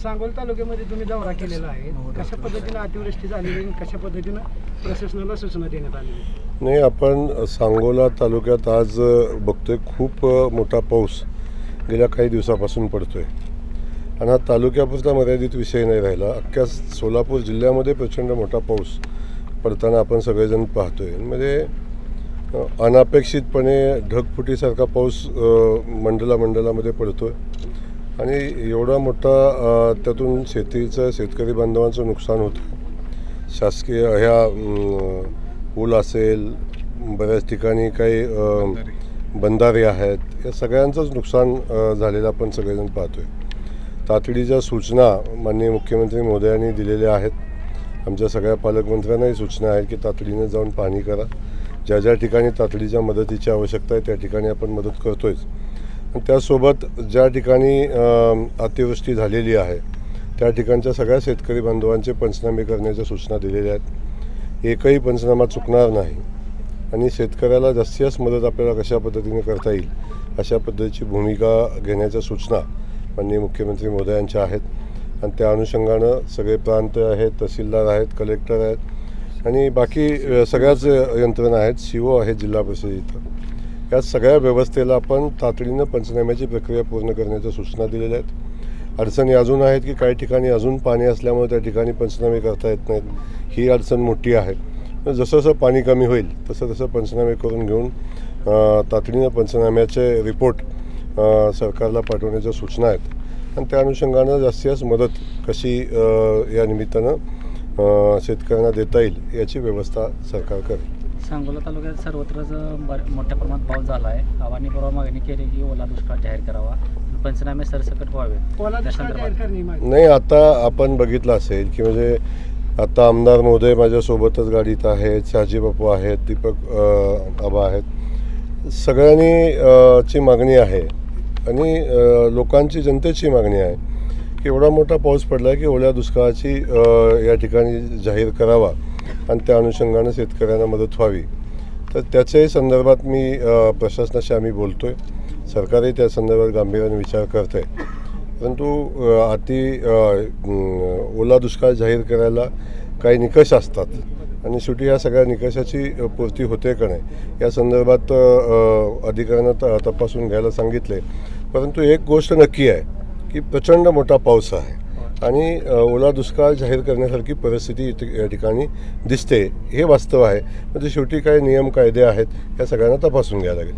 सांगोला तालुक्यामध्ये तुम्ही दौरा केलेला आहे, कशा पद्धतीने अतिवृष्टी झालेली आणि कशा पद्धतीने प्रशासनाला सूचना देण्यात आलेली? नाही, आपण सांगोला तालुक्यात आज बघतोय खूप मोठा पाऊस गेल्या काही दिवसापासून पडतोय आणि हा तालुक्यापुरता मर्यादित विषय नाही राहिला. अख्ख्या सोलापूर जिल्ह्यामध्ये प्रचंड मोठा पाऊस पडताना आपण सगळेजण पाहतोय. म्हणजे अनपेक्षितपणे ढगफुटीसारखा पाऊस मंडलामध्ये पडतोय आणि एवढा मोठा त्यातून शेतकरी बांधवांचं नुकसान होतं. शासकीय ह्या पूल असेल, बऱ्याच ठिकाणी काही बंधारे आहेत, या सगळ्यांचंच नुकसान झालेलं आपण सगळेजण पाहतोय. तातडीच्या सूचना माननीय मुख्यमंत्री महोदयांनी दिलेल्या आहेत. आमच्या सगळ्या पालकमंत्र्यांनाही सूचना आहेत की तातडीने जाऊन पाहणी करा. ज्या ज्या ठिकाणी तातडीच्या मदतीची आवश्यकता आहे त्या ठिकाणी आपण मदत करतोयच. आणि त्यासोबत ज्या ठिकाणी अतिवृष्टी झालेली आहे त्या ठिकाणच्या सगळ्या शेतकरी बांधवांचे पंचनामे करण्याच्या सूचना दिलेल्या आहेत. एकही पंचनामा चुकणार नाही आणि शेतकऱ्याला जास्तीत जास्त मदत आपल्याला कशा पद्धतीने करता येईल अशा पद्धतीची भूमिका घेण्याच्या सूचना माननीय मुख्यमंत्री महोदयांच्या आहेत. आणि त्या अनुषंगानं सगळे प्रांत आहेत, तहसीलदार आहेत, कलेक्टर आहेत आणि बाकी सगळ्याच यंत्रणा आहेत, CO आहेत जिल्हा परिषद इथं. या सगळ्या व्यवस्थेला आपण तातडीनं पंचनाम्याची प्रक्रिया पूर्ण करण्याच्या सूचना दिलेल्या आहेत. अडचणी अजून आहेत की काही ठिकाणी अजून पाणी असल्यामुळे त्या ठिकाणी पंचनामे करता येत नाहीत. ही अडचण मोठी आहे. जसं जसं पाणी कमी होईल तसं तसं पंचनामे करून घेऊन तातडीनं पंचनाम्याचे रिपोर्ट सरकारला पाठवण्याच्या सूचना आहेत. आणि त्या अनुषंगानं जास्तीत जास्त मदत कशी या निमित्तानं शेतकऱ्यांना देता येईल याची व्यवस्था सरकार करेल. सांगोला तालुक्यात सर्वत्रच मोठ्या प्रमाणात पाऊस झाला आहे. आव्हानी परवा मागणी केली की ओला दुष्काळ जाहीर करावा, पंचनामे सरसकट व्हावे. नाही, आता आपण बघितलं असेल की म्हणजे आता आमदार महोदय माझ्यासोबतच गाडीत आहेत, शहाजी बापू आहेत, दीपक आबा आहेत. सगळ्यांनी ची मागणी आहे आणि लोकांची जनतेची मागणी आहे की एवढा मोठा पाऊस पडला आहे की ओल्या दुष्काळाची या ठिकाणी जाहीर करावा आणि त्या अनुषंगानं शेतकऱ्यांना मदत व्हावी. तर त्याच्याही संदर्भात मी प्रशासनाशी आम्ही बोलतो आहे. सरकारही त्या संदर्भात गांभीर्याने विचार करत आहे. परंतु ओला दुष्काळ जाहीर करायला काही निकष असतात आणि शेवटी या सगळ्या निकषाची पूर्ती होते का नाही या संदर्भात अधिकाऱ्यांना तपासून घ्यायला सांगितले. परंतु एक गोष्ट नक्की आहे की प्रचंड मोठा पाऊस आहे आणि ओला दुष्काळ जाहीर करण्यासारखी परिस्थिती या ठिकाणी दिसते, हे वास्तव आहे. म्हणजे शेवटी काही नियम कायदे आहेत या सगळ्यांना तपासून घ्यायला लागेल.